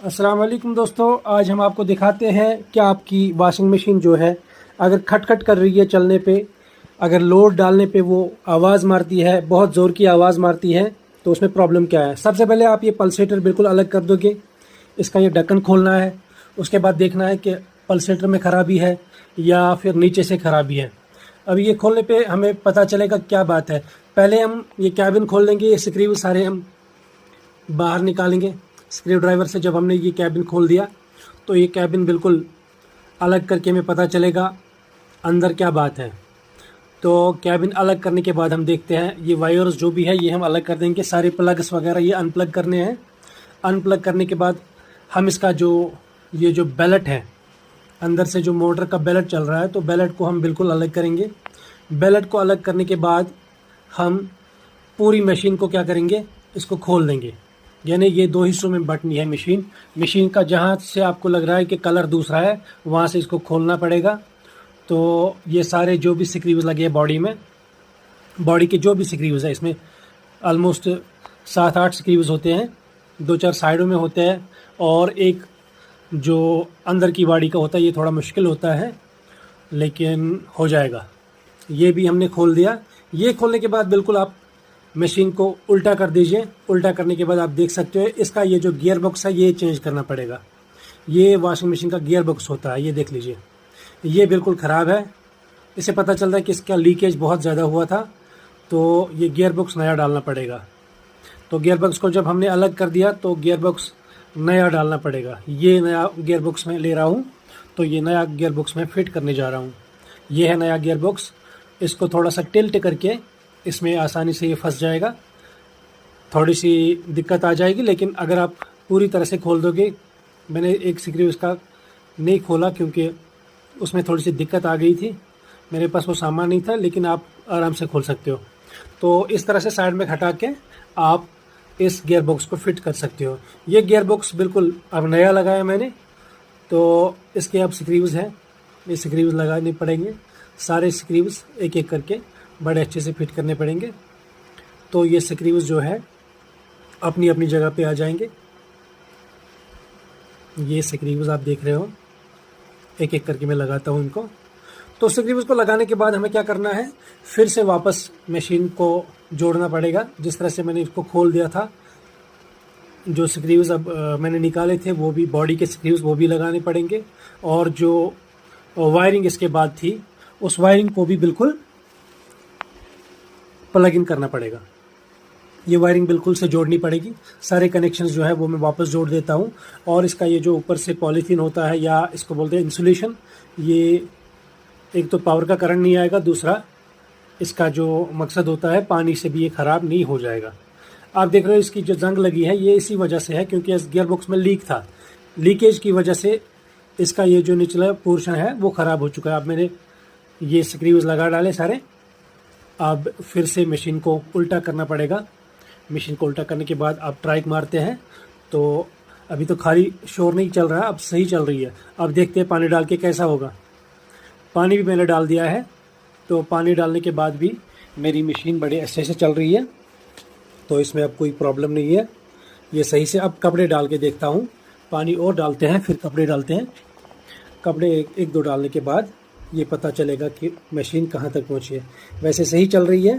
अस्सलाम वालेकुम दोस्तों, आज हम आपको दिखाते हैं कि आपकी वॉशिंग मशीन जो है अगर खटखट कर रही है चलने पे, अगर लोड डालने पे वो आवाज़ मारती है, बहुत ज़ोर की आवाज़ मारती है, तो उसमें प्रॉब्लम क्या है। सबसे पहले आप ये पल्सेटर बिल्कुल अलग कर दोगे, इसका ये ढक्कन खोलना है। उसके बाद देखना है कि पल्सेटर में ख़राबी है या फिर नीचे से ख़राबी है। अब ये खोलने पे हमें पता चलेगा क्या बात है। पहले हम ये कैबिन खोल लेंगे, ये स्क्रू सारे हम बाहर निकालेंगे स्क्रू ड्राइवर से। जब हमने ये कैबिन खोल दिया तो ये कैबिन बिल्कुल अलग करके हमें पता चलेगा अंदर क्या बात है। तो कैबिन अलग करने के बाद हम देखते हैं ये वायर्स जो भी है ये हम अलग कर देंगे, सारे प्लग्स वगैरह ये अनप्लग करने हैं। अनप्लग करने के बाद हम इसका जो ये जो बेलेट है, अंदर से जो मोटर का बेलेट चल रहा है, तो बेलेट को हम बिल्कुल अलग करेंगे। बेलेट को अलग करने के बाद हम पूरी मशीन को क्या करेंगे, इसको खोल देंगे। यानी ये दो हिस्सों में बंटनी है मशीन। मशीन का जहाँ से आपको लग रहा है कि कलर दूसरा है, वहाँ से इसको खोलना पड़ेगा। तो ये सारे जो भी स्क्रूज लगे हैं बॉडी में, बॉडी के जो भी स्क्रूज है, इसमें ऑलमोस्ट 7-8 स्क्रूज होते हैं, 2-4 साइडों में होते हैं और एक जो अंदर की बॉडी का होता है, ये थोड़ा मुश्किल होता है लेकिन हो जाएगा। ये भी हमने खोल दिया। ये खोलने के बाद बिल्कुल आप मशीन को उल्टा कर दीजिए। उल्टा करने के बाद आप देख सकते हो इसका ये जो गियर बॉक्स है ये चेंज करना पड़ेगा। ये वॉशिंग मशीन का गियर बॉक्स होता है, ये देख लीजिए, ये बिल्कुल ख़राब है। इससे पता चल रहा है कि इसका लीकेज बहुत ज़्यादा हुआ था, तो ये गियर बॉक्स नया डालना पड़ेगा। तो गियर बॉक्स को जब हमने अलग कर दिया तो गियर बॉक्स नया डालना पड़ेगा। ये नया गियर बॉक्स में ले रहा हूँ, तो ये नया गियर बॉक्स में फिट करने जा रहा हूँ। ये है नया गियर बॉक्स। इसको थोड़ा सा टिल्ट करके इसमें आसानी से ये फंस जाएगा। थोड़ी सी दिक्कत आ जाएगी, लेकिन अगर आप पूरी तरह से खोल दोगे, मैंने एक स्क्रू इसका नहीं खोला क्योंकि उसमें थोड़ी सी दिक्कत आ गई थी, मेरे पास वो सामान नहीं था, लेकिन आप आराम से खोल सकते हो। तो इस तरह से साइड में हटा के आप इस गियर बॉक्स को फिट कर सकते हो। ये गियर बॉक्स बिल्कुल अब नया लगाया मैंने, तो इसके अब स्क्रूज हैं, ये स्क्रूज लगाने पड़ेंगे। सारे स्क्रूज एक एक करके बड़े अच्छे से फिट करने पड़ेंगे। तो ये स्क्रूज जो है अपनी अपनी जगह पे आ जाएंगे। ये स्क्रूज आप देख रहे हो, एक एक करके मैं लगाता हूँ इनको। तो स्क्रूज को लगाने के बाद हमें क्या करना है, फिर से वापस मशीन को जोड़ना पड़ेगा। जिस तरह से मैंने इसको खोल दिया था, जो स्क्रूज अब मैंने निकाले थे वो भी, बॉडी के स्क्रूज वो भी लगाने पड़ेंगे। और जो वायरिंग इसके बाद थी, उस वायरिंग को भी बिल्कुल प्लग इन करना पड़ेगा। ये वायरिंग बिल्कुल से जोड़नी पड़ेगी। सारे कनेक्शंस जो है वो मैं वापस जोड़ देता हूँ। और इसका ये जो ऊपर से पॉलीथीन होता है, या इसको बोलते हैं इंसुलेशन, ये एक तो पावर का करंट नहीं आएगा, दूसरा इसका जो मकसद होता है पानी से भी ये ख़राब नहीं हो जाएगा। आप देख रहे हो इसकी जो जंग लगी है ये इसी वजह से है, क्योंकि इस गियर बॉक्स में लीक था। लीकेज की वजह से इसका ये जो निचला पोर्शन है वो ख़राब हो चुका है। अब मैंने ये स्क्रूज लगा डाले सारे। अब फिर से मशीन को उल्टा करना पड़ेगा। मशीन को उल्टा करने के बाद आप ट्राइक मारते हैं, तो अभी तो खाली शोर नहीं चल रहा है, अब सही चल रही है। अब देखते हैं पानी डाल के कैसा होगा। पानी भी मैंने डाल दिया है, तो पानी डालने के बाद भी मेरी मशीन बड़े अच्छे से चल रही है, तो इसमें अब कोई प्रॉब्लम नहीं है, ये सही से। अब कपड़े डाल के देखता हूँ, पानी और डालते हैं फिर कपड़े डालते हैं। कपड़े एक दो डालने के बाद ये पता चलेगा कि मशीन कहाँ तक पहुँची है। वैसे सही चल रही है।